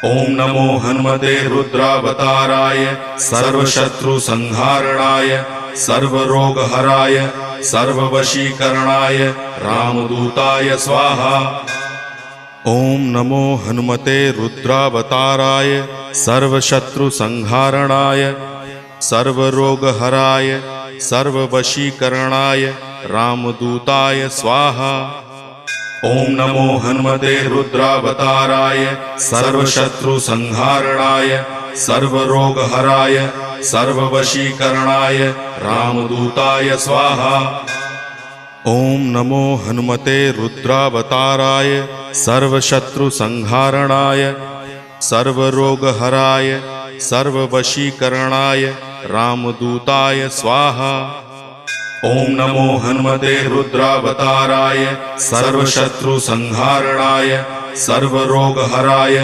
ओम नमो हनुमते रुद्रावताराय सर्वशत्रु संहारणाय सर्वरोगहराय सर्ववशीकरणाय रामदूताय स्वाहा। ओम नमो हनुमते रुद्रावताराय सर्वशत्रु संहारणाय सर्वरोगहराय सर्ववशीकरणाय रामदूताय स्वाहा। ओम नमो हनुमते रुद्रावताराय सर्वशत्रु संहारणाय सर्वरोगहराय सर्ववशीकरणाय रामदूताय स्वाहा। ओम नमो हनुमते रुद्रावताराय सर्वशत्रु संहारणाय सर्वरोगहराय सर्ववशीकरणाय रामदूताय स्वाहा। ओम नमो हनुमते रुद्रावताराय सर्वशत्रु संहारणाय सर्वरोगहराय